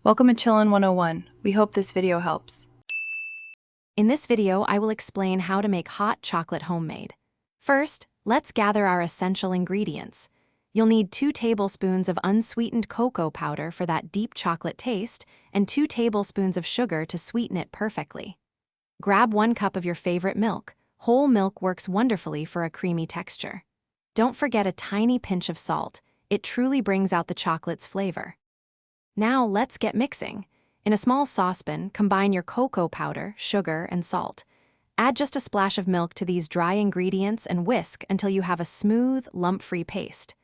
Welcome to Chillin' 101. We hope this video helps. In this video, I will explain how to make hot chocolate homemade. First, let's gather our essential ingredients. You'll need 2 tablespoons of unsweetened cocoa powder for that deep chocolate taste, and 2 tablespoons of sugar to sweeten it perfectly. Grab 1 cup of your favorite milk. Whole milk works wonderfully for a creamy texture. Don't forget a tiny pinch of salt. It truly brings out the chocolate's flavor. Now let's get mixing. In a small saucepan, combine your cocoa powder, sugar, and salt. Add just a splash of milk to these dry ingredients and whisk until you have a smooth, lump-free paste.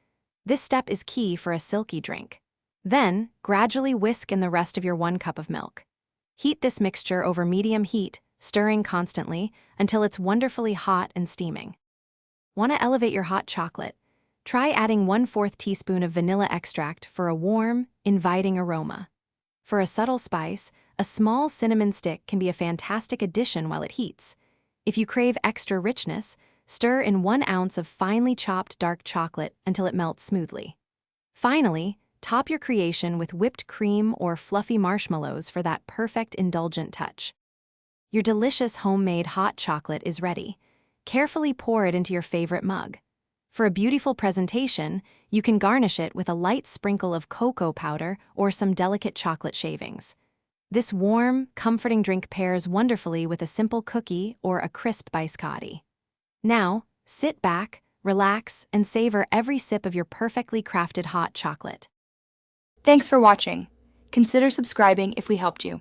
This step is key for a silky drink. Then, gradually whisk in the rest of your 1 cup of milk. Heat this mixture over medium heat, stirring constantly until it's wonderfully hot and steaming. Want to elevate your hot chocolate? Try adding 1/4 teaspoon of vanilla extract for a warm, inviting aroma. For a subtle spice, a small cinnamon stick can be a fantastic addition while it heats. If you crave extra richness, stir in 1 ounce of finely chopped dark chocolate until it melts smoothly. Finally, top your creation with whipped cream or fluffy marshmallows for that perfect indulgent touch. Your delicious homemade hot chocolate is ready. Carefully pour it into your favorite mug. For a beautiful presentation, you can garnish it with a light sprinkle of cocoa powder or some delicate chocolate shavings. This warm, comforting drink pairs wonderfully with a simple cookie or a crisp biscotti. Now, sit back, relax, and savor every sip of your perfectly crafted hot chocolate. Thanks for watching. Consider subscribing if we helped you.